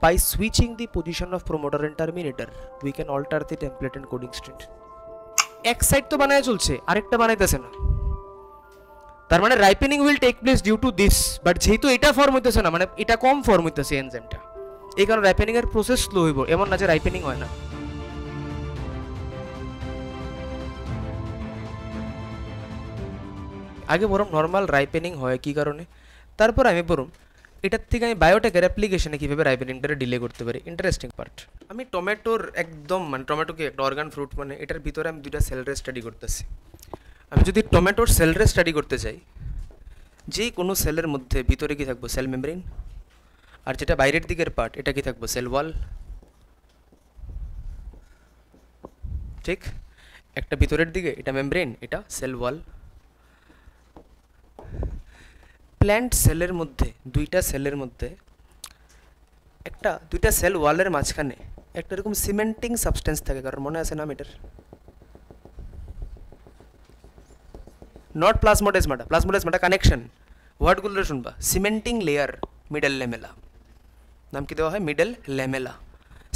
By switching the position of promoter and terminator, we can alter the template and coding state. এক side তো বানায় চলছে, আরেকটা বানাইতেছে না, তার মানে ripening will take place due to this, but যেহেতু এটা ফর্ম হইতেছে না, মানে এটা কম ফর্ম হইতেছে এনজাইমটা, এই কারণে রাইপেনিং এর প্রসেস স্লো হইব, এমন না যে রাইপেনিং হয় না। আগে বরং নর্মাল রাইপেনিং হয় কি কারণে, তারপর আমি বরং এটার থেকে আমি বায়োটেকের অ্যাপ্লিকেশনে কীভাবে রাইপেনিংটা ডিলে করতে পারি, ইন্টারেস্টিং পার্ট। আমি টমেটোর একদম মানে টমেটো কি একটা অর্গান ফ্রুট, মানে এটার ভিতরে আমি দুইটা সেল রে স্টাডি করতেছি। আমি যদি টমেটোর সেল রে স্টাডি করতে চাই, যেই কোনো সেলের মধ্যে ভিতরে কি থাকবো, সেল মেমব্রেন, আর যেটা বাইরের দিকের পার্ট এটা কি থাকবো, সেল ওয়াল, ঠিক? একটা ভিতরের দিকে এটা মেমব্রেন, এটা সেল ওয়াল। প্ল্যান্ট সেলের মধ্যে দুইটা সেলের মধ্যে একটা দুইটা সেল ওয়ালের মাঝখানে একটা এরকম সিমেন্টিং সাবস্টেন্স থাকে, কারণ মনে আছে নাম এটার, নট প্লাজমোডেসমাটা, প্লাজমোডেসমাটা কানেকশন, ওয়ার্ডগুলো শুনবা, সিমেন্টিং লেয়ার, মিডল ল্যামেলা, নাম কি দেওয়া হয়, মিডল ল্যামেলা।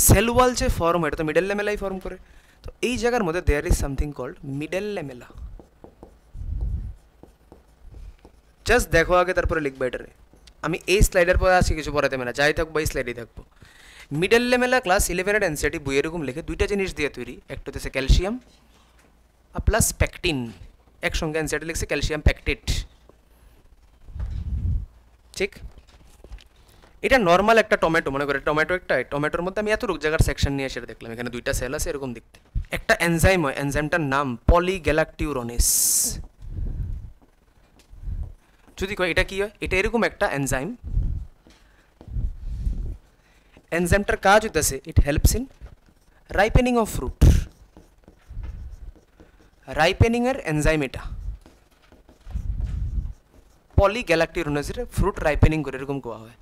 সেল ওয়াল যে ফর্ম হয় এটা তো মিডল ল্যামেলাই ফর্ম করে, তো এই জায়গার মধ্যে there is something called middle lamella. জাস্ট দেখো আগে, তারপরে লিখবা এটারে। আমি এই স্লাইডের পরে আসি, কিছু পড়াতে না, যাই থাকবো এই স্লাইডেই থাকবো। মিডল ল্যামেলা ক্লাস 11 এনসিইআরটি বই এরকম লিখে দুইটা জিনিস দিয়ে তৈরি, একটা হচ্ছে ক্যালসিয়াম আর প্লাস প্যাকটিন, একসঙ্গে এনসিইআরটি লিখছে ক্যালসিয়াম প্যাকটেট, ঠিক? এটা নর্মাল একটা টমেটো, মনে করে টমেটো একটা, টমেটোর মধ্যে আমি এতটুকু জায়গার সেকশন নিয়ে এসে দেখলাম, এখানে দুইটা সেল আছে এরকম দেখতে। একটা এনজাইম হয়, এনজাইমটার নাম পলিগ্যালাকটিউরোনেস। যদি কয় এটা কি হয়, এটা এরকম একটা এনজাইম, এনজাইমটার কাজ হইতেছে it helps in ripening of fruit, ripening এর এনজাইম এটা, পলিগ্যালাকটিউরোনেসের ফ্রুট রাইপেনিং করে এরকম কোয়া হয়।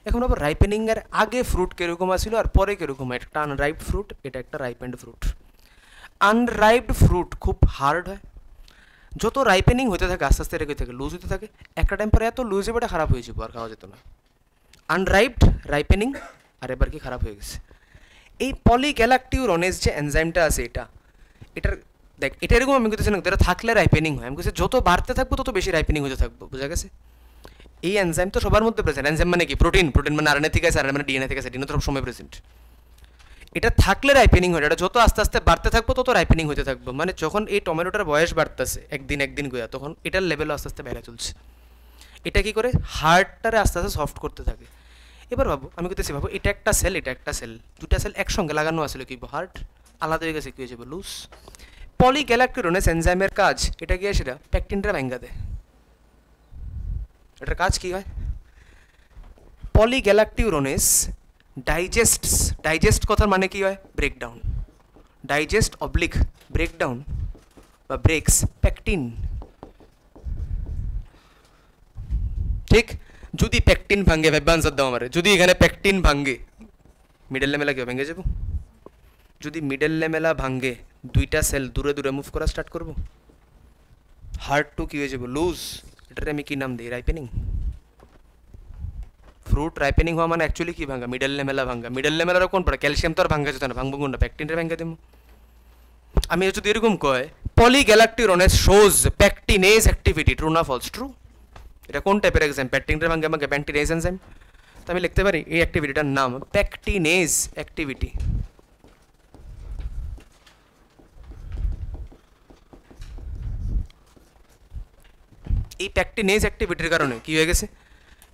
এখন আবার রাইপেনিং এর আগে ফ্রুট কিরকম আসছিল আর পরে কিরকম, একটা আনরাইপড ফ্রুট, এটা একটা রাইপেন্ড ফ্রুট। আনরাইপড ফ্রুট খুব হার্ড হয়, যত রাইপেনিং হতে থাকে আস্তে আস্তে রেখে থাকে, লুজ হতে থাকে, একটা টাইম পরে এত লুজ হবে এটা খারাপ হয়ে যাবে, আর খাওয়া যেত না। আনরাইপড, রাইপেনিং, আর এবার কি খারাপ হয়ে গেছে। এই পলিগ্যালাকটিউরোনেস যে এনজাইমটা আছে এটা, এটার দেখ এটা এরকম আমি বলতেছি না এটা থাকলে রাইপেনিং হয়, আমি বলছি যত বাড়তে থাকবো তত বেশি রাইপেনিং হতে থাকবো, বুঝা গেছে? এই এনজাইম তো সবার মধ্যে প্রেজেন্ট, এনজাইম মানে কি, প্রোটিন, প্রোটিন মানে আরএনএ থেকে আছে, আরএনএ মানে ডিএনএ থেকে আছে, ডিএনএ তো সব সময় প্রেজেন্ট। এটা থাকলে রাইপেনিং হয়, এটা যত আস্তে আস্তে বাড়তে থাকবো তত রাইপেনিং হতে থাকবো, মানে যখন এই টমেটোটার বয়স বাড়তেছে একদিন একদিন গোয়া, তখন এটার লেভেলও আস্তে আস্তে বেড়ে চলছে। এটা কি করে, হার্টটারে আস্তে আস্তে সফট করতে থাকে। এবার ভাবো, আমি করতেছি ভাবো, এটা একটা সেল, এটা একটা সেল, দুটা সেল একসঙ্গে লাগানো আসলে কি হার্ট আলাদা হয়ে গেছে, কি হয়ে যাবে, লুজ। পলিগ্যালাকটিউরোনেস এনজাইমের কাজ এটা কি, সেটা প্যাকটিনটা ভেঙ্গা দেয়। এটার কাজ কি হয়, পলিগ্যালাকটিউরোনেস ডাইজেস্টস, ডাইজেস্ট কথার মানে কি হয়, ব্রেকডাউন, ডাইজেস্ট অবলিক ব্রেকডাউন বা ব্রেকস প্যাকটিন, ঠিক? যদি প্যাকটিন ভাঙ্গে, ভাই আনসার দাও আমারে, যদি এখানে প্যাকটিন ভাঙ্গে মিডল ল্যামেলা কি ভেঙে যাব? যদি মিডল ল্যামেলা ভাঙ্গে দুইটা সেল দূরে দূরে মুভ করা স্টার্ট করবো, হার্ট টু কি হয়ে যাব, লুজ। এটারে আমি কি নাম দিই, রাইপেনিং। ফ্রুট রাইপেনিং হওয়া মানে অ্যাকচুয়ালি কি ভাঙ্গা, মিডল লেমেলা ভাঙ্গা। মিডল লেমেলার কোন পড়ে, ক্যালসিয়াম তো আর ভাঙ্গা যেত না, ভাঙবো কোনটা, প্যাকটিনটা ভাঙ্গা দেবো। আমি যদি এরকম কয় পলিগ্যালাকটিউরোনেস শোজ প্যাকটিনেজ অ্যাক্টিভিটি, ট্রু না ফলস? ট্রু। এটা কোন টাইপের এক্সাম, প্যাকটিনটা ভাঙ্গা ভাঙ্গা প্যাকটিনেজ এনজাইম, তো আমি লিখতে পারি এই অ্যাক্টিভিটিটার নাম প্যাকটিনেজ অ্যাক্টিভিটি। এই প্যাকটিনেজ অ্যাক্টিভিটির কারণে কি হয়ে গেছে,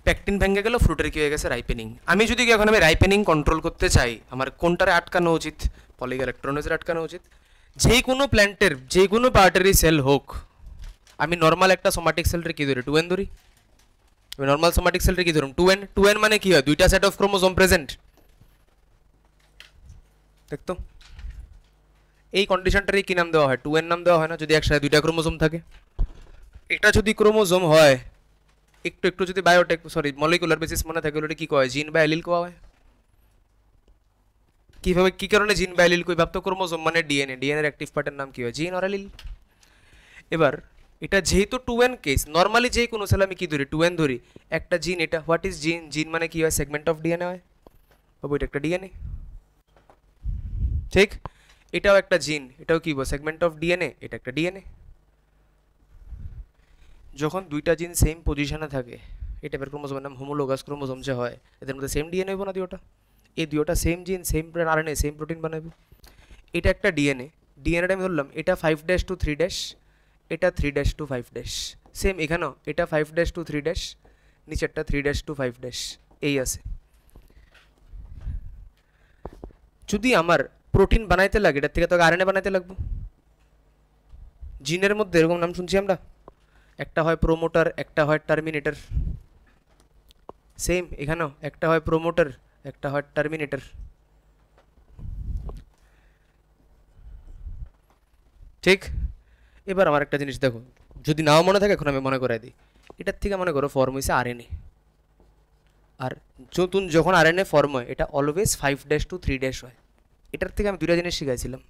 প্যাকটিন ভেঙে গেল, ফ্রুটের কি হয়ে গেছে, রাইপেনিং। আমি যদি এখন আমি রাইপেনিং কন্ট্রোল করতে চাই, আমার কোনটারে আটকানো উচিত, পলিগ্যালাকটিউরোনেসের আটকানো উচিত। যে কোনো প্ল্যান্টের যে কোনো পার্টেরই সেল হোক, আমি নর্মাল একটা সোমাটিক সেলরে কি ধরি, 2n ধরি। আমি নর্মাল সোমাটিক সেলরে কি ধরুন, 2n। 2n মানে কি হয়, দুইটা সেট অফ ক্রোমোসোম প্রেজেন্ট, দেখতো এই কন্ডিশনটারই কি নাম দেওয়া হয়, 2n নাম দেওয়া হয় না, যদি একসাথে দুইটা ক্রোমোসোম থাকে। এটা যদি ক্রোমোসোম হয়, একটু একটু যদি বায়োটেক সরি মলিকুলার বেসিস মনে থাকে, ওটা কি কয়, জিন বা অ্যালিল কোয়া হয়। কিভাবে কি কারণে জিন বা অ্যালিল কই, ভাবতো ক্রোমোসোম মানে ডিএনএ, ডিএনএর অ্যাক্টিভ পার্টের নাম কি হয়, জিন আর অ্যালিল। এবার এটা যেহেতু 2n কেস, নর্মালি যে কোনো সেল আমি কি ধরি, 2n ধরি, একটা জিন, এটা হোয়াট ইজ জিন, জিন মানে কি হয়, সেগমেন্ট অফ ডিএনএ হয়। বাবু এটা একটা ডিএনএ, ঠিক? এটাও একটা জিন, এটাও কি বলবো সেগমেন্ট অফ ডিএনএ, এটা একটা ডিএনএ। যখন দুইটা জিন সেম পজিশনে থাকে, এই টাইপের ক্রোমোজোমের নাম হোমোলোগাস ক্রোমোজোম যে হয়, এদের মধ্যে সেম ডিএনএ হইব না দুইটা? এই দুইটা সেম জিন সেম আরএনএ সেম প্রোটিন বানাবে। এটা একটা ডিএনএ, ডিএনএটা আমি ধরলাম এটা 5' to 3', এটা 3' to 5', সেম এখানেও এটা 5' to 3', নিচেরটা 3' to 5', এই আছে। যদি আমার প্রোটিন বানাইতে লাগে, এটার থেকে তো আরএনএ বানাইতে লাগবে। জিনের মধ্যে এরকম নাম শুনছি আমরা, একটা হয় প্রোমোটার, একটা হয় টার্মিনেটর। সেম এখানেও একটা হয় প্রোমোটার, একটা হয় টার্মিনেটর। ঠিক? এবার আমার একটা জিনিস দেখো, যদি নাও মনে থাকে এখন আমি মনে করাই দিই। এটার থেকে মনে করো ফর্ম হয়েছে আরএনএ, আর যখন আরএনএ ফর্ম হয় এটা অলওয়েজ 5' to 3' হয়। এটার থেকে আমি দুইটা জিনিস শিখাইছিলাম।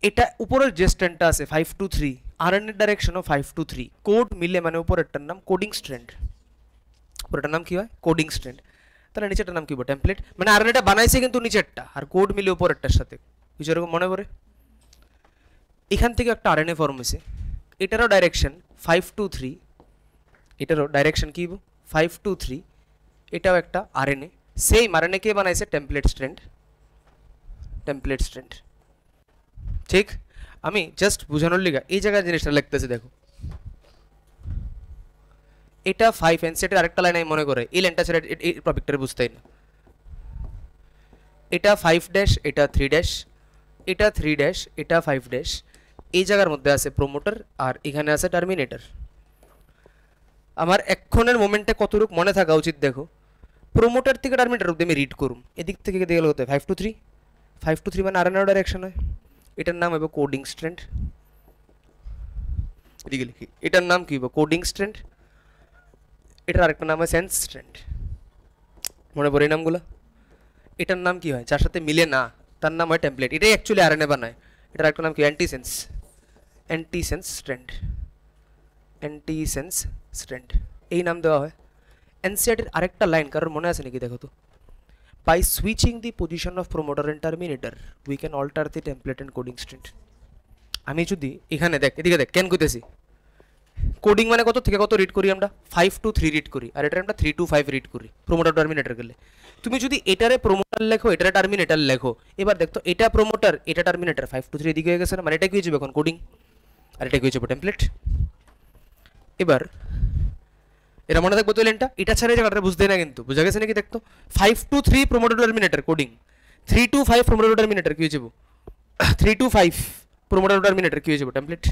এটা উপরের যে স্ট্র্যান্ডটা আছে 5 to 3, আরএনএর ডাইরেকশনও 5 to 3, কোড মিলে মানে উপরেরটার নাম কোডিং স্ট্র্যান্ড, উপরেরটার নাম কি হয় কোডিং স্ট্র্যান্ড। তাহলে নিচেরটার নাম কি হবে টেমপ্লেট, মানে আরএনএটা বানাইছে কিন্তু নিচেরটা, আর কোড মিলে উপরেরটার সাথে, কিছু এরকম মনে পড়ে? এখান থেকে একটা আরএনএ ফর্ম হয়েছে, এটারও ডাইরেকশন 5 to 3, এটারও ডাইরেকশন কি 5 to 3, এটাও একটা আরএনএ, সেম আরএনএ কে বানাইছে টেমপ্লেট স্ট্র্যান্ড, টেমপ্লেট স্ট্র্যান্ড। ঠিক? আমি জাস্ট বোঝানোর লিগা এই জায়গায় জিনিসটা লিখতেছি, দেখো এটা 5 এনসেটের আরেকটা লাইন আমি মনে করে এই লাইনটা ছেড়ে এই টপিকটারে বুঝতেই না। এটা 5', এটা 3', এটা 3', এটা 5', এই জায়গার মধ্যে আছে প্রোমোটার আর এখানে আছে টার্মিনেটর। আমার এক্ষণের মোমেন্টে কতটুক মনে থাকা উচিত দেখো, প্রোমোটার থেকে টার্মিনেটর অবধি আমি রিড করুম, এদিক থেকে এদিকে গেলে হতে 5 to 3, 5 to 3 মানে আরএনএ ডাইরেকশন হয়। এটার নাম হবে কোডিং স্ট্র্যান্ড, এদিকে লিখি এটার নাম কি হবে কোডিং স্ট্র্যান্ড, এটার আরেকটা নাম হয় সেন্স স্ট্র্যান্ড। মনে পড়ে এই নামগুলো? এটার নাম কি হয় যার সাথে মিলে না, তার নাম হয় টেমপ্লেট, এটাই অ্যাকচুয়ালি আরএনএ বানায়। এটার একটা নাম কি antisense, antisense strand, antisense strand এই নাম দেওয়া হয়। এনসিআরটির আরেকটা লাইন কারোর মনে আছে নাকি দেখো তো, by switching the position of promoter and terminator we can alter the template and coding strand. আমি যদি এখানে দেখ এদিকে দেখ কেন কইতেছি, কোডিং মানে কত থেকে কত রিড করি আমরা 5 to 3 রিড করি, আর এটা আমরা 3 to 5 রিড করি প্রোমোটার টার্মিনেটর গেলে। তুমি যদি এটারে প্রোমোটার লেখো এটারে টার্মিনেটর লেখো, এবার দেখতো এটা প্রোমোটার এটা টার্মিনেটর 5 to 3 এদিকে হয়ে গেছে না, মানে এটা কি হয়ে যাবে এখন কোডিং, আর এটা কি হয়ে যাবে টেমপ্লেট। এবার এটা মনে থাকবে তো লেনটা, এটা ছাড়া এই জায়গাটা বুঝতে না কিন্তু, বুঝা গেছে নাকি দেখতো 5 to 3 promoter terminator coding, 3 to 5 promoter terminator কি হয়ে যাবে 3 to 5 প্রোমোটার টার্মিনেটর কি হয়ে যাবে টেমপ্লেট।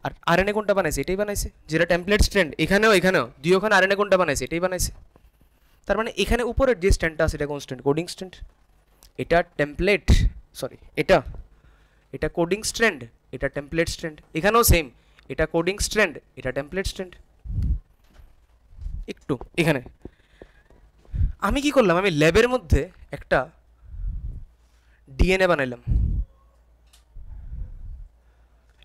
আর আরএনএ কোনটা বানাইছে এটাই বানাইছে, যেটা টেমপ্লেট স্ট্র্যান্ড এখানেও এখানেও দুই ওখানে আরএনএ কোনটা বানাইছে এটাই বানাইছে। তার মানে এখানে উপরের যে স্ট্র্যান্ডটা আছে এটা কোন স্ট্র্যান্ড কোডিং স্ট্র্যান্ড, এটা টেমপ্লেট সরি এটা এটা কোডিং স্ট্র্যান্ড, এটা টেমপ্লেট স্ট্র্যান্ড, এখানেও সেম এটা কোডিং স্ট্র্যান্ড এটা টেমপ্লেট স্ট্র্যান্ড। একটু এখানে আমি কি করলাম, আমি ল্যাবের মধ্যে একটা ডিএনএ বানাইলাম,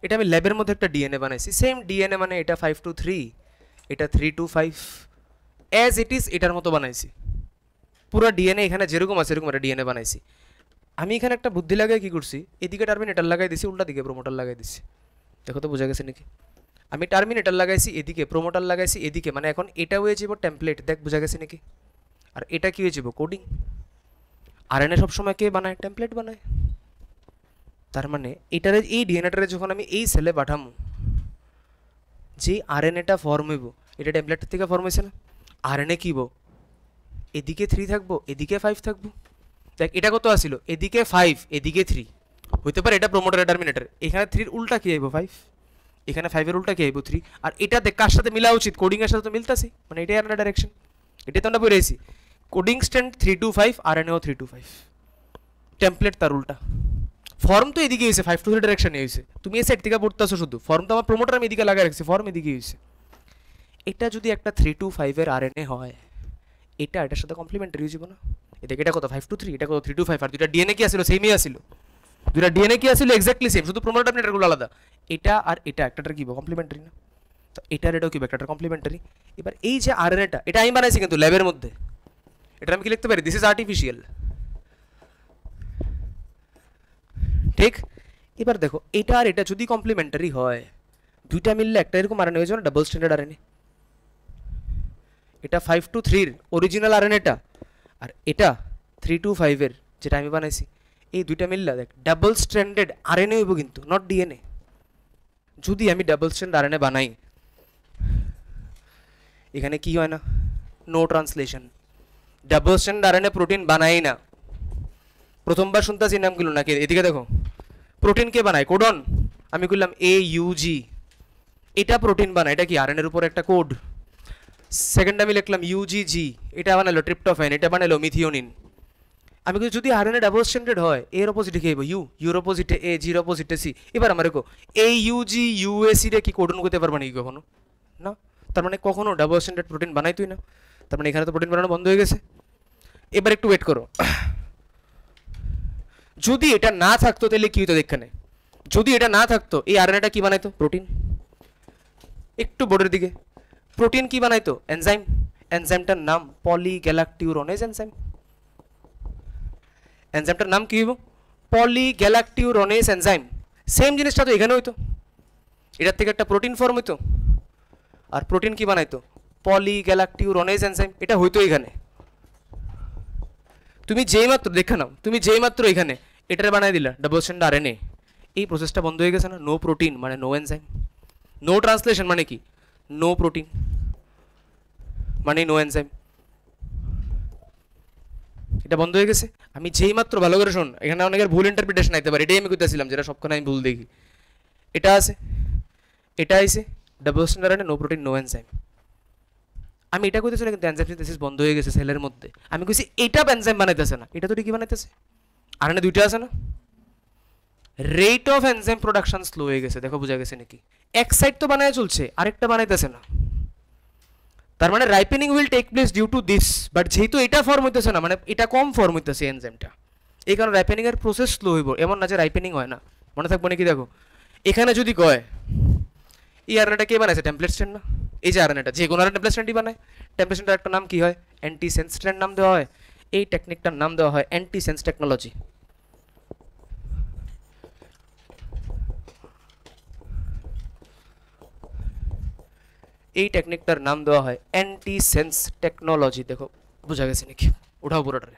এটা আমি ল্যাবের মধ্যে একটা ডিএনএ বানাইছি, সেম ডিএনএ মানে এটা 5 to 3 এটা 3 to 5 অ্যাজ ইট ইজ এটার মতো বানাইছি, পুরো ডিএনএ এখানে যেরকম আছে এরকম একটা ডিএনএ বানাইছি। আমি এখানে একটা বুদ্ধি লাগাই কি করছি, এদিকে টার্মিনেটর লাগাই দিছি, উল্টা দিকে প্রোমোটার লাগাই দিছি, দেখো তো বোঝা গেছে নাকি? আমি টার্মিনেটর লাগাইছি এদিকে, প্রোমোটার লাগাইছি এদিকে, মানে এখন এটা হয়ে যাব টেমপ্লেট, দেখ বোঝা গেছে নাকি? আর এটা কি হয়ে যাব কোডিং। আরএনএ সবসময় কে বানায় টেমপ্লেট বানায়। তার মানে এটারে এই ডিএনএটারে যখন আমি এই সেলে পাঠামো, যে আরএনএটা ফর্ম হইব এটা টেমপ্লেট থেকে ফর্ম হয়েছে না, আরএনএ কিব এদিকে 3 থাকবো এদিকে 5 থাকবো, দেখ এটা কত আসিল এদিকে 5 এদিকে 3 হইতে পারে, এটা প্রোমোটার টার্মিনেটর, এখানে 3 এর উল্টা কি আইব 5, এখানে 5 এর উল্টা কি আইব 3, আর এটা দেখ কার সাথে মিলা উচিত কোডিং এর সাথে তো মিলতাছে, মানে এটাই আরএনএ ডাইরেকশন, এটাই তো আমরা বলেছি coding strand 3 to 5 আরএনএও 3 to 5, template তার উল্টা। ফর্ম তো এদিকে হয়েছে 5 to 3 ডাইরেকশনে হয়েছে, তুমি এই সাইড থেকে পড়তেছো শুধু, ফর্ম তো আমার প্রোমোটার আমি এদিকে লাগাই রাখছি, ফর্ম এদিকে হয়েছে। এটা যদি একটা 3 to 5 এর আরএনএ হয়, এটা এটার সাথে কমপ্লিমেন্টারি হয়ে যাবে না, এদিকে এটা কত 5 to 3 এটা কত 3 to 5, আর দুইটা ডিএনএ কি আসিল সেমই আসিল, দুইটা ডিএনএ কি আসিল এক্স্যাক্টলি সেম, শুধু প্রোমোটার টার্মিনেটরগুলো আলাদা, এটা আর এটা একটাটার কি কমপ্লিমেন্টারি না, তো এটার এটাও কি একটাটার কমপ্লিমেন্টারি। এবার এই যে আরএনএটা এটা আমি বানাইছি কিন্তু ল্যাবের মধ্যে, এটা আমি কি লিখতে পারি, দিস ইজ আর্টিফিশিয়াল, ঠিক। এবার দেখো এটা আর এটা যদি কমপ্লিমেন্টারি হয়, দুইটা মিললে একটা এরকম আরএনএ হয়ে যাবে না, ডাবল স্ট্যান্ডার্ড আরএনএ। এটা 5 to 3 এর অরিজিনাল আরএনএটা আর এটা 3 to 5 এর যেটা আমি বানাইছি, এই দুইটা মিললে দেখ ডাবল স্ট্যান্ডার্ড আরএনএ হইব, কিন্তু নট ডিএনএ। যদি আমি ডাবল স্ট্যান্ড আরএনএ বানাই, এখানে কি হয় না, no translation. Double strand RNA protein বানাই না, প্রথমবার শুনতেছি নামগুলো নাকি। এদিকে দেখো, প্রোটিন কে বানায়, কোডন। আমি করলাম AUG, এটা প্রোটিন বানায়, এটা কি আরএনএর উপর একটা কোড। সেকেন্ড আমি লিখলাম UGG, এটা বানালো ট্রিপ্টোফ্যান, এটা বানালো মিথিওনিন। আমি কিন্তু যদি আরএনএ ডাবল স্ট্যান্ডার্ড হয়, এর অপোজিটে কি হইব, ইউর অপোজিটে A, জির অপোজিটে C। এবার আমার দেখো AUG UAC রে কি কোডন করতে পারবা নাকি কখনো না, তার মানে কখনো ডাবল স্ট্যান্ডার্ড প্রোটিন বানাইতোই না, তার মানে এখানে তো প্রোটিন বানানো বন্ধ হয়ে গেছে। এবার একটু ওয়েট করো, যদি এটা না থাকতো তাহলে কি হতো এখানে, যদি এটা না থাকতো এই আরএনএটা কি বানাইতো, প্রোটিন। একটু বোর্ডের দিকে, প্রোটিন কি বানাইতো, এনজাইম। এনজাইমটার নাম পলিগ্যালাকটিউরনেজ এনজাইম। এনজাইমটার নাম কি হইব, পলিগ্যালাকটিউরনেজ এনজাইম। সেম জিনিসটা তো এখানে হইতো, এটার থেকে একটা প্রোটিন ফর্ম হইতো, আর প্রোটিন কি বানাইতো, পলিগ্যালাকটিউরনেজ এনজাইম, এটা হইতো এখানে। তুমি যেই মাত্র দেখে নাও, তুমি যেই মাত্র এখানে এটারে বানাই দিলা ডাবল স্ট্যান্ড আরএনএ, এই প্রসেসটা বন্ধ হয়ে গেছে না। নো প্রোটিন মানে নো এনজাইম, নো ট্রান্সলেশন মানে কি, নো প্রোটিন মানে নো এনজাইম, এটা বন্ধ হয়ে গেছে। আমি যেই মাত্র, ভালো করে শোন, এখানে অনেকের ভুল ইন্টারপ্রিটেশন আইতে পারে, এটাই আমি কইতেছিলাম, যেটা সবখানে আমি ভুল দেখি। এটা আছে, এটা আইছে double strand RNA, no protein no enzyme. আমি এটা কইতেছিলাম কিন্তু এনজাইম সিনথেসিস বন্ধ হয়ে গেছে সেলের মধ্যে। আমি কইছি এটা এনজাইম বানাইতেছে না, এটা তো কি বানাইতেছে, আরএনএ দুইটা আছে না। Rate of enzyme production slow হয়ে গেছে, দেখো বোঝা গেছে নাকি। এক সাইড তো বানায় চলছে, আরেকটা বানাইতেছে না, তার মানে ripening will take place due to this. But যেহেতু এটা ফর্ম হইতেছে না, মানে এটা কম ফর্ম হইতেছে এনজাইমটা, এই কারণে রাইপেনিং এর প্রসেস স্লো হইব। এমন না যে রাইপেনিং হয় না, মনে থাকবো নাকি। দেখো এখানে যদি কয় এই আরএনএটা কে বানাইছে, টেমপ্লেট স্ট্র্যান্ড না। এই যে আরএনএটা, যে কোনো টেমপ্লেট স্ট্র্যান্ডই বানায়। টেমপ্লেট স্ট্র্যান্ডের একটা নাম কি হয়, অ্যান্টিসেন্স স্ট্র্যান্ড নাম দেওয়া হয়। এই টেকনিকটার নাম দেওয়া হয় অ্যান্টিসেন্স টেকনোলজি। এই টেকনিকটার নাম দেওয়া হয় অ্যান্টিসেন্স টেকনোলজি। দেখো বোঝা গেছে নাকি, ওঠাও পুরোটারে।